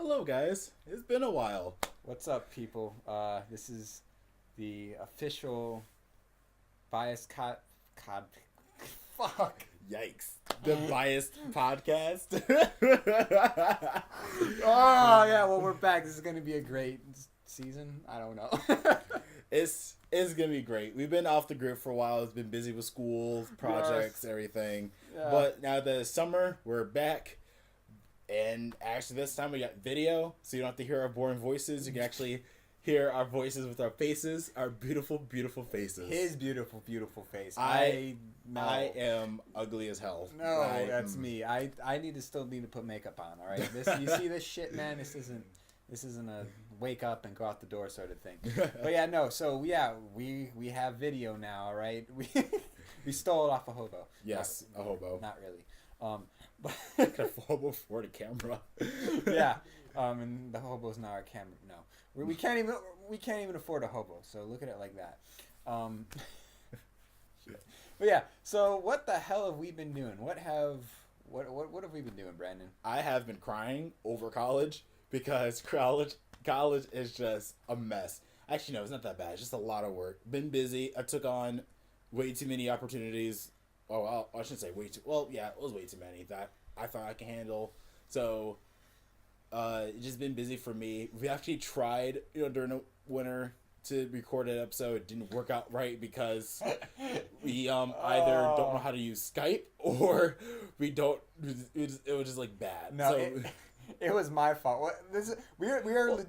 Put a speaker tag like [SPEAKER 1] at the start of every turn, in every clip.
[SPEAKER 1] Hello, guys. It's been a while.
[SPEAKER 2] What's up, people? This is the official biased fuck.
[SPEAKER 1] Yikes. The biased podcast.
[SPEAKER 2] Oh yeah, well we're back. This is gonna be a great season. I don't know.
[SPEAKER 1] It's gonna be great. We've been off the grid for a while. It's been busy with school, projects, everything.
[SPEAKER 2] Yeah.
[SPEAKER 1] But now that it's summer, we're back. And actually this time we got video, so you don't have to hear our boring voices. You can actually hear our voices with our faces, our beautiful, beautiful faces.
[SPEAKER 2] His beautiful, beautiful face.
[SPEAKER 1] I am ugly as hell.
[SPEAKER 2] No, that's me. I still need to put makeup on. All right. You see this shit, man. This isn't a wake up and go out the door sort of thing. But yeah, no. So yeah, we have video now. All right. We stole it off a hobo.
[SPEAKER 1] Yes, a hobo.
[SPEAKER 2] Not really.
[SPEAKER 1] But can a hobo afford a camera?
[SPEAKER 2] Yeah. And the hobo's not our camera. No, we can't even afford a hobo. So look at it like that. But yeah. So what the hell have we been doing? What have we been doing, Brandon?
[SPEAKER 1] I have been crying over college because college is just a mess. Actually, no, it's not that bad. It's just a lot of work. Been busy. I took on way too many opportunities. Oh, well, I shouldn't say way too. Well, yeah, it was way too many that I thought I could handle. So, it's just been busy for me. We actually tried, during the winter to record an episode. It didn't work out right because we either don't know how to use Skype or we don't. It was just like bad.
[SPEAKER 2] No,
[SPEAKER 1] so,
[SPEAKER 2] it was my fault. We are.
[SPEAKER 1] Well, it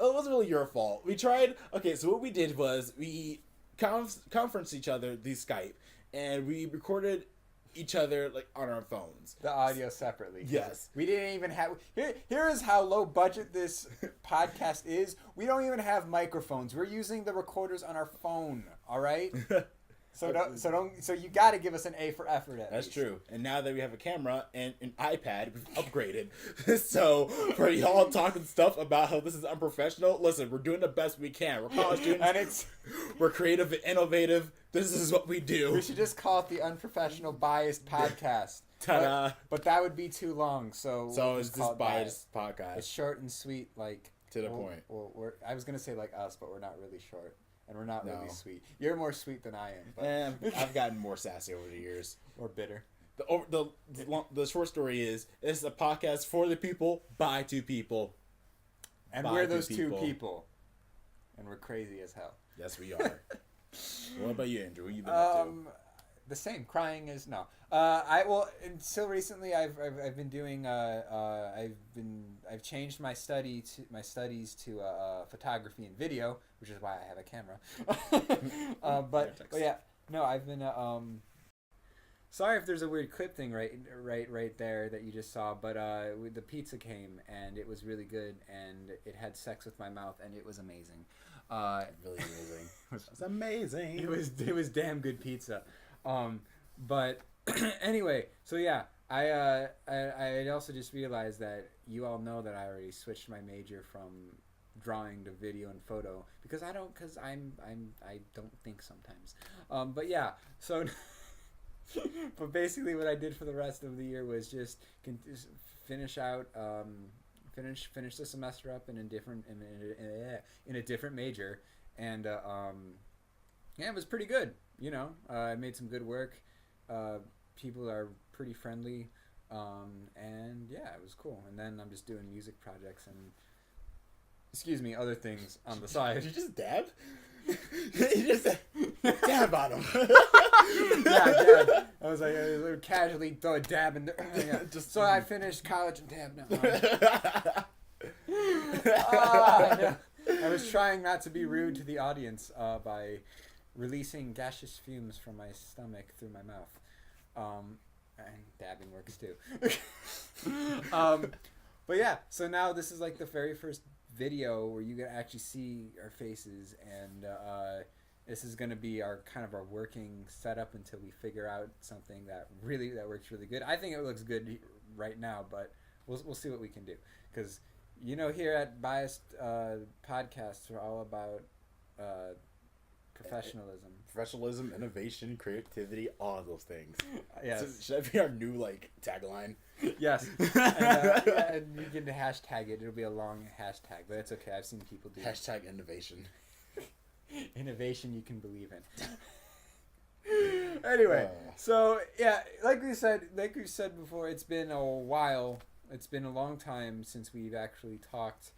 [SPEAKER 1] wasn't really your fault. We tried. Okay, so what we did was we conferenced each other through Skype. And we recorded each other like on our phones.
[SPEAKER 2] The audio separately.
[SPEAKER 1] Yes.
[SPEAKER 2] We didn't even have. Here is how low budget this podcast is. We don't even have microphones. We're using the recorders on our phone. All right. So you got to give us an A for effort.
[SPEAKER 1] That's true. And now that we have a camera and an iPad, we've upgraded. So for y'all talking stuff about how this is unprofessional, listen, we're doing the best we can. We're college students. And we're creative and innovative. This is what we do.
[SPEAKER 2] We should just call it the Unprofessional Biased Podcast.
[SPEAKER 1] Ta-da.
[SPEAKER 2] But that would be too long. So
[SPEAKER 1] it's just biased podcast.
[SPEAKER 2] It's short and sweet, like
[SPEAKER 1] to the point.
[SPEAKER 2] I was gonna say like us, but we're not really short. And we're not really sweet. You're more sweet than I am. But
[SPEAKER 1] I've gotten more sassy over the years.
[SPEAKER 2] Or bitter.
[SPEAKER 1] The short story is, it's a podcast for the people, by two people.
[SPEAKER 2] And we're those two people. And we're crazy as hell.
[SPEAKER 1] Yes, we are. What about you, Andrew? What you been up to?
[SPEAKER 2] The same. Crying is no. Until recently, I've been doing. I've changed my studies to photography and video, which is why I have a camera. But yeah, no, I've been. Sorry if there's a weird clip thing right there that you just saw, but the pizza came and it was really good and it had sex with my mouth and it was amazing.
[SPEAKER 1] Really amazing. It was amazing.
[SPEAKER 2] It was damn good pizza. But anyway, so yeah, I also just realized that you all know that I already switched my major from drawing to video and photo because I don't think sometimes. But yeah, so but basically what I did for the rest of the year was just finish the semester up in a different major, and yeah, it was pretty good. I made some good work. People are pretty friendly, and yeah, it was cool. And then I'm just doing music projects and other things on the side.
[SPEAKER 1] Did you just dab? You just dab on him.
[SPEAKER 2] Yeah, dab. I was like, casually throw a dab in there. Yeah. So I finished college and dab now. Yeah. I was trying not to be rude to the audience by releasing gaseous fumes from my stomach through my mouth. And dabbing works too. But yeah, so now this is like the very first video where you can actually see our faces, and this is going to be our working setup until we figure out something that works really good. I think it looks good right now, but we'll see what we can do, because here at Biased Podcasts, we're all about Professionalism.
[SPEAKER 1] Innovation, creativity, all of those things.
[SPEAKER 2] Yes.
[SPEAKER 1] So should that be our new tagline?
[SPEAKER 2] Yes. And you can hashtag it. It'll be a long hashtag, but it's okay. I've seen people do
[SPEAKER 1] Hashtag innovation.
[SPEAKER 2] Innovation you can believe in. Anyway, so yeah, like we said before, it's been a while. It's been a long time since we've actually talked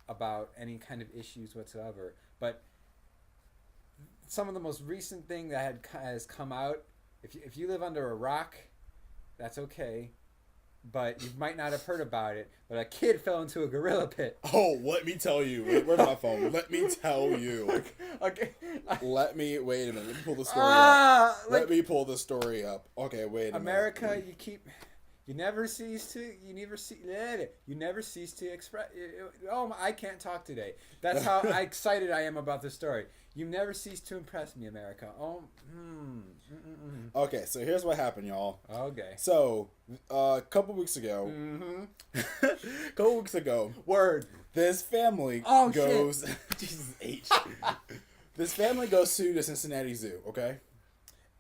[SPEAKER 2] about any kind of issues whatsoever. But some of the most recent thing that has come out, if you live under a rock, that's okay. But you might not have heard about it. But a kid fell into a gorilla pit.
[SPEAKER 1] Oh, let me tell you. Where's my phone? Let me tell you.
[SPEAKER 2] Okay.
[SPEAKER 1] Wait a minute. Let me pull the story up. Let me pull the story up. Okay, wait a minute.
[SPEAKER 2] America, you never cease to express. Oh, I can't talk today. That's how excited I am about this story. You never cease to impress me, America.
[SPEAKER 1] Okay, so here's what happened, y'all.
[SPEAKER 2] Okay.
[SPEAKER 1] So, a couple weeks ago,
[SPEAKER 2] Word.
[SPEAKER 1] This family goes. Jesus H. This family goes to the Cincinnati Zoo. Okay,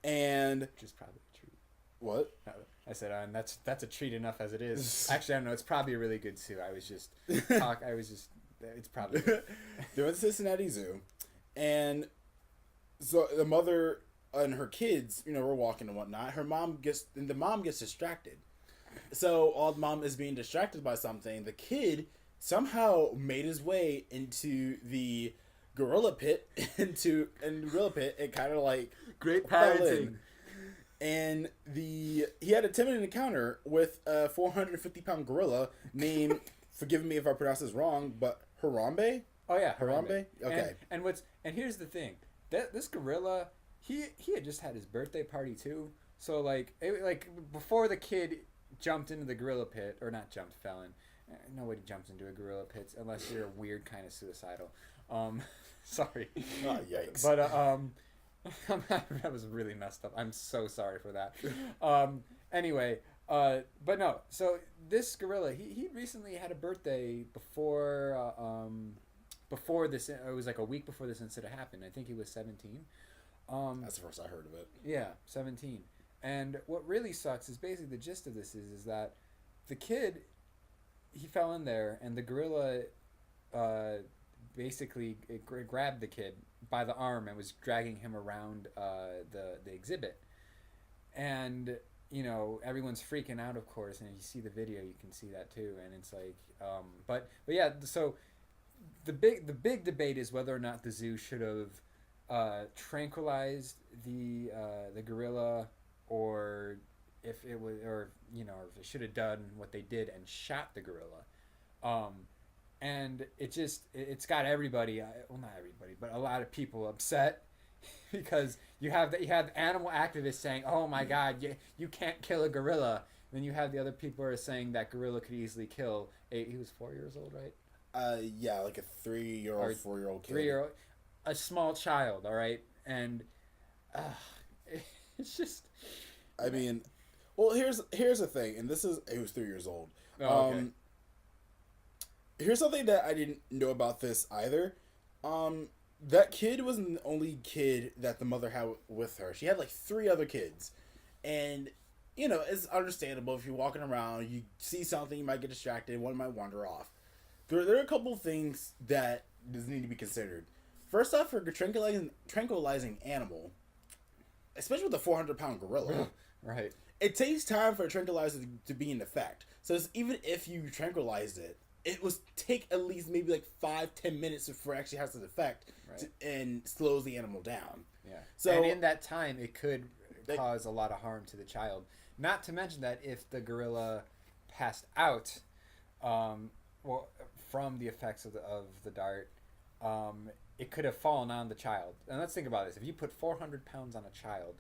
[SPEAKER 1] and
[SPEAKER 2] which is probably a treat.
[SPEAKER 1] What?
[SPEAKER 2] I said, and that's a treat enough as it is. Actually, I don't know. It's probably a really good zoo. It's probably.
[SPEAKER 1] They're at the Cincinnati Zoo, and so the mother and her kids, were walking and whatnot. The mom gets distracted. So while the mom is being distracted by something, the kid somehow made his way into the gorilla pit. It kind of like
[SPEAKER 2] great parenting.
[SPEAKER 1] And he had a 10-minute encounter with a 450-pound gorilla named, forgive me if I pronounce this wrong, but Harambe?
[SPEAKER 2] Oh yeah,
[SPEAKER 1] Harambe? Okay.
[SPEAKER 2] And here's the thing. This gorilla, he had just had his birthday party too. So before the kid jumped into the gorilla pit, or not jumped, fell in. Nobody jumps into a gorilla pit unless you're a weird kind of suicidal. Sorry.
[SPEAKER 1] Oh, yikes.
[SPEAKER 2] But that was really messed up. I'm so sorry for that. Anyway, but no. So this gorilla, he recently had a birthday before this. It was like a week before this incident happened. I think he was 17.
[SPEAKER 1] That's the first I heard of it.
[SPEAKER 2] Yeah, 17. And what really sucks is basically the gist of this is that the kid, he fell in there, and the gorilla basically grabbed the kid by the arm and was dragging him around the exhibit. And everyone's freaking out, of course, and if you see the video you can see that too. And it's like but yeah, so the big debate is whether or not the zoo should have tranquilized the gorilla, or if it was, or if it should have done what they did and shot the gorilla. And it's got everybody, well, not everybody, but a lot of people upset because you have animal activists saying, "Oh my God, you can't kill a gorilla." And then you have the other people who are saying that gorilla could easily kill he was 4 years old, right?
[SPEAKER 1] Yeah, like a 3-year-old, 4-year-old kid.
[SPEAKER 2] 3-year-old, a small child, all right? And it's just.
[SPEAKER 1] I mean, well, here's the thing, and he was 3 years old.
[SPEAKER 2] Oh, okay.
[SPEAKER 1] Here's something that I didn't know about this either. That kid wasn't the only kid that the mother had with her. She had like 3 other kids. And, it's understandable if you're walking around, you see something, you might get distracted, one might wander off. There are a couple of things that need to be considered. First off, for a tranquilizing animal, especially with a 400-pound gorilla,
[SPEAKER 2] right?
[SPEAKER 1] It takes time for a tranquilizer to be in effect. So even if you tranquilized it, it would take at least maybe like 5-10 minutes before it actually has an effect, right, and slows the animal down.
[SPEAKER 2] Yeah. So, and in that time, it could cause a lot of harm to the child. Not to mention that if the gorilla passed out, from the effects of the dart, it could have fallen on the child. And let's think about this: if you put 400 pounds on a child,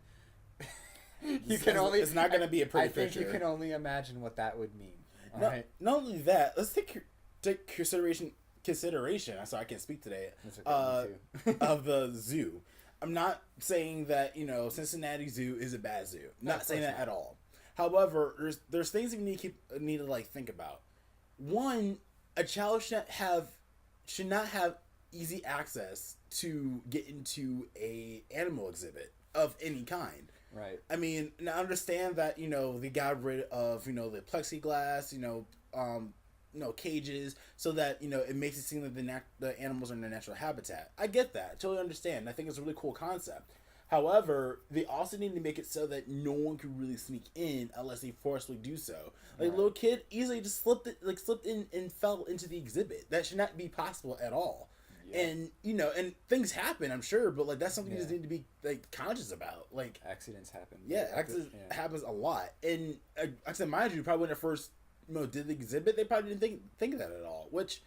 [SPEAKER 2] it's not going to be a pretty picture. I think you can only imagine what that would mean. Right.
[SPEAKER 1] Not only that, let's take consideration. So I can't speak today. Of the zoo. I'm not saying that Cincinnati Zoo is a bad zoo. Not saying that at all. However, there's things that you need to think about. One, a child should not have easy access to get into a animal exhibit of any kind.
[SPEAKER 2] Right.
[SPEAKER 1] I mean, now I understand that, they got rid of, the plexiglass, cages, so that, it makes it seem that the animals are in their natural habitat. I get that. Totally understand. I think it's a really cool concept. However, they also need to make it so that no one can really sneak in unless they forcibly do so. Like, a little kid easily just slipped in and fell into the exhibit. That should not be possible at all. Yeah. And, and things happen, I'm sure, but, like, that's something you just need to be, like, conscious about. Like,
[SPEAKER 2] accidents happen.
[SPEAKER 1] Yeah, accidents happens a lot. And, like I said, mind you, probably when it first, did the exhibit, they probably didn't think of that at all, which...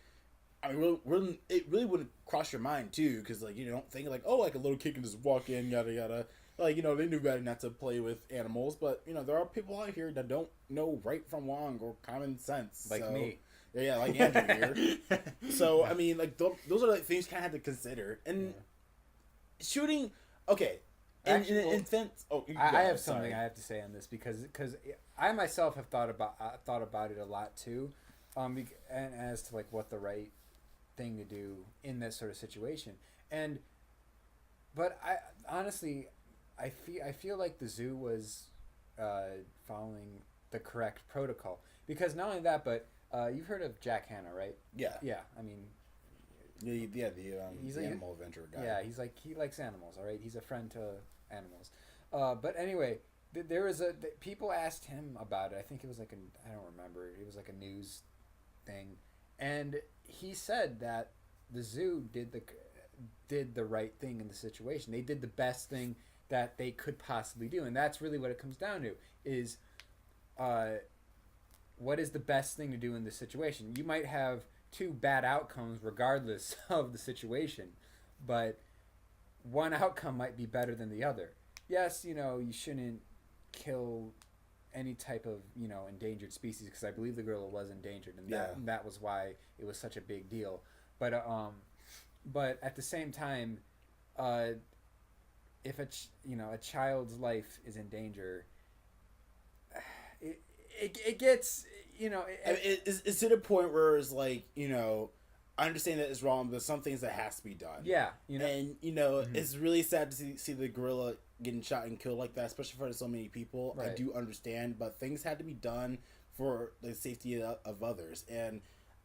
[SPEAKER 1] I mean, it really wouldn't cross your mind, too, because, like, you don't think, like, oh, like, a little kid can just walk in, yada, yada. Like, they knew better not to play with animals, but, there are people out here that don't know right from wrong or common sense.
[SPEAKER 2] Like me.
[SPEAKER 1] Yeah, like Andrew here. So, I mean, like, those are, like, things you kind of have to consider. And shooting, okay.
[SPEAKER 2] Actually,
[SPEAKER 1] in fence... Oh,
[SPEAKER 2] I have something I have to say on this, because I myself have thought about it a lot, too, and as to, like, what the right thing to do in this sort of situation. But I honestly, I feel like the zoo was following the correct protocol, because not only that, but you've heard of Jack Hanna, right?
[SPEAKER 1] Yeah.
[SPEAKER 2] I mean,
[SPEAKER 1] he's the animal adventure guy.
[SPEAKER 2] Yeah, he likes animals. All right, he's a friend to animals. But anyway, people asked him about it. I think it was like I don't remember. It was like a news thing, and he said that the zoo did the right thing in the situation. They did the best thing that they could possibly do, and that's really what it comes down to, is what is the best thing to do in this situation. You might have two bad outcomes regardless of the situation, but one outcome might be better than the other. Yes, you shouldn't kill any type of endangered species, because I believe the gorilla was endangered, and that was why it was such a big deal. But at the same time, if a child's life is in danger, it gets
[SPEAKER 1] it's to the point where it's like I understand that it's wrong, but some things that has to be done.
[SPEAKER 2] Yeah,
[SPEAKER 1] and it's really sad to see the gorilla getting shot and killed like that, especially for so many people. Right. I do understand, but things had to be done for the safety of others. And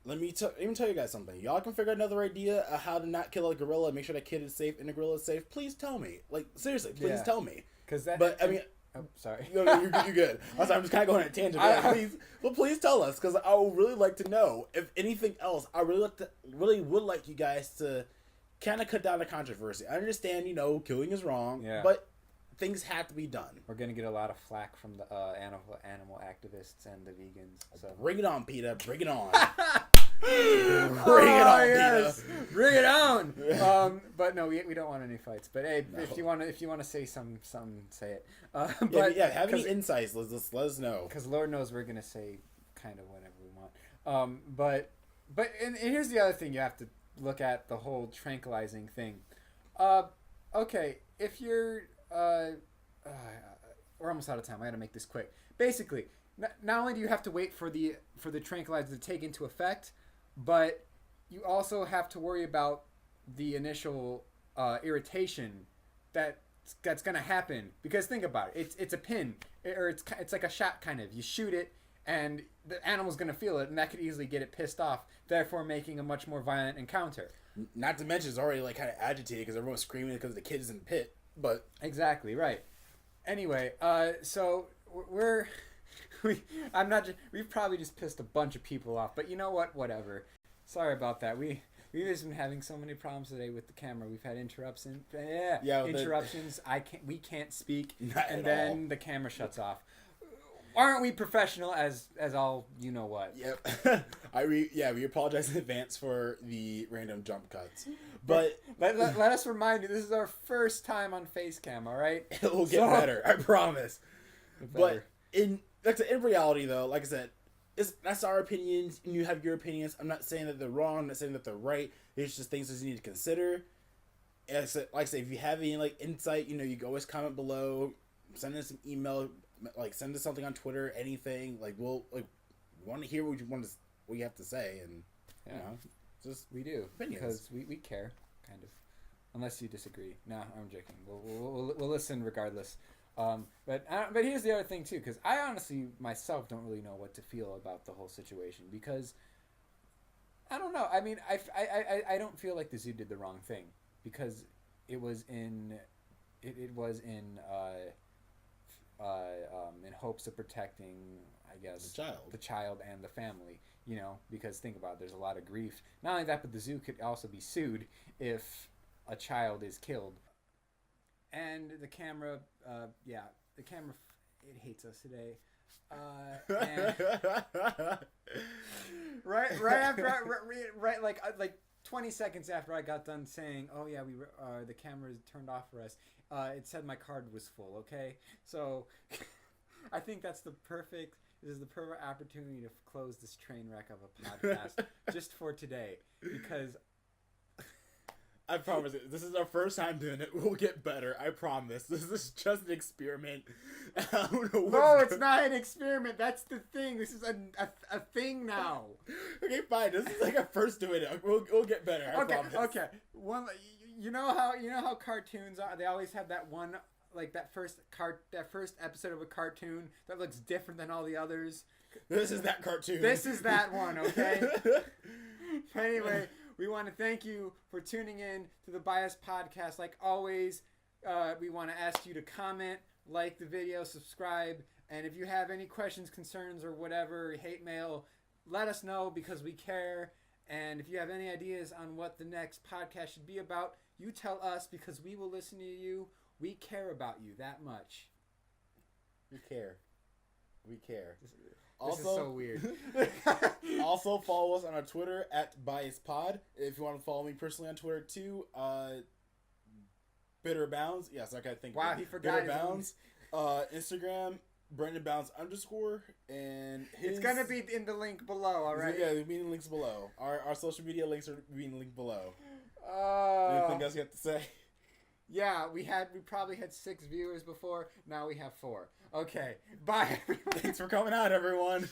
[SPEAKER 1] let me tell you guys something. Y'all can figure out another idea of how to not kill a gorilla and make sure that kid is safe and the gorilla is safe. Please tell me. Like, seriously, please tell me. I mean.
[SPEAKER 2] I'm sorry.
[SPEAKER 1] You're good. I'm just kind of going on a tangent. Please tell us, because I would really like to know. If anything else, I really would like you guys to kind of cut down the controversy. I understand, killing is wrong, but things have to be done.
[SPEAKER 2] We're gonna get a lot of flack from the animal activists and the vegans. So
[SPEAKER 1] bring it on, PETA. Bring it on.
[SPEAKER 2] Bring it on, yes. PETA. Bring it on. But no, we don't want any fights. But hey, if you want to say some, say it. But
[SPEAKER 1] have any insights? Let us know.
[SPEAKER 2] Because Lord knows we're gonna say kind of whatever we want. But and here's the other thing you have to look at, the whole tranquilizing thing. Okay, if you're we're almost out of time. I gotta make this quick. Basically, not only do you have to wait for the tranquilizer to take into effect, but you also have to worry about the initial irritation that's gonna happen. Because think about it. It's a pin, or it's like a shot kind of. You shoot it, and the animal's gonna feel it, and that could easily get it pissed off, therefore making a much more violent encounter.
[SPEAKER 1] Not to mention, it's already like kind of agitated because everyone's screaming because the kid is in the pit. But
[SPEAKER 2] exactly right. Anyway, so we've probably just pissed a bunch of people off, but you know what? Whatever. Sorry about that. We've just been having so many problems today with the camera. We've had interruptions. Interruptions. We can't speak, and then the camera shuts off. Aren't we professional as all you know what?
[SPEAKER 1] Yep. We apologize in advance for the random jump cuts. But
[SPEAKER 2] let us remind you, this is our first time on Facecam, all right?
[SPEAKER 1] It will get better, I promise. But in reality, though, like I said, that's our opinions, and you have your opinions. I'm not saying that they're wrong. I'm not saying that they're right. It's just things that you need to consider. And like I said, if you have any insight, you can always comment below. Send us an email. Send us something on Twitter. Anything. We want to hear what you have to say, and Just
[SPEAKER 2] We do
[SPEAKER 1] opinions.
[SPEAKER 2] because we care, kind of. Unless you disagree. No, I'm joking. We'll listen regardless. But here's the other thing too, because I honestly myself don't really know what to feel about the whole situation because I don't know. I mean, I don't feel like the zoo did the wrong thing because it was in in hopes of protecting, I guess, the child and the family. You know, because think about it, there's a lot of grief. Not only that, but the zoo could also be sued if a child is killed. And the camera, it hates us today. And right, like 20 seconds after I got done saying, "Oh yeah, the camera's turned off for us," it said my card was full. Okay, so I think this is the perfect opportunity to close this train wreck of a podcast just for today because.
[SPEAKER 1] I promise it. This is our first time doing it. We'll get better. I promise. This is just an experiment. I don't know
[SPEAKER 2] No, it's not an experiment. That's the thing. This is a thing now.
[SPEAKER 1] Okay, fine. This is like our first doing it. We'll get better. I promise.
[SPEAKER 2] Okay. You know how cartoons are. They always have that one, like that first episode of a cartoon that looks different than all the others.
[SPEAKER 1] This is that cartoon.
[SPEAKER 2] This is that one. Okay. Anyway. We want to thank you for tuning in to the Biased Podcast. Like always, we want to ask you to comment, like the video, subscribe, and if you have any questions, concerns, or whatever, hate mail, let us know because we care. And if you have any ideas on what the next podcast should be about, you tell us because we will listen to you. We care about you that much.
[SPEAKER 1] We care.
[SPEAKER 2] This is so weird.
[SPEAKER 1] Also, follow us on our Twitter at biasedpod. If you want to follow me personally on Twitter too, Bitter Bounds. Yes, I gotta think.
[SPEAKER 2] Wow, he forgot.
[SPEAKER 1] Bitter Bounds. Instagram, Brendan Bounds _, and
[SPEAKER 2] it's gonna be in the link below. All right.
[SPEAKER 1] Yeah, it'll be in the links below. Our social media links are being linked below. Anything else you have to say?
[SPEAKER 2] Yeah, we probably had 6 viewers before. Now we have 4. Okay, bye.
[SPEAKER 1] Thanks for coming out, everyone.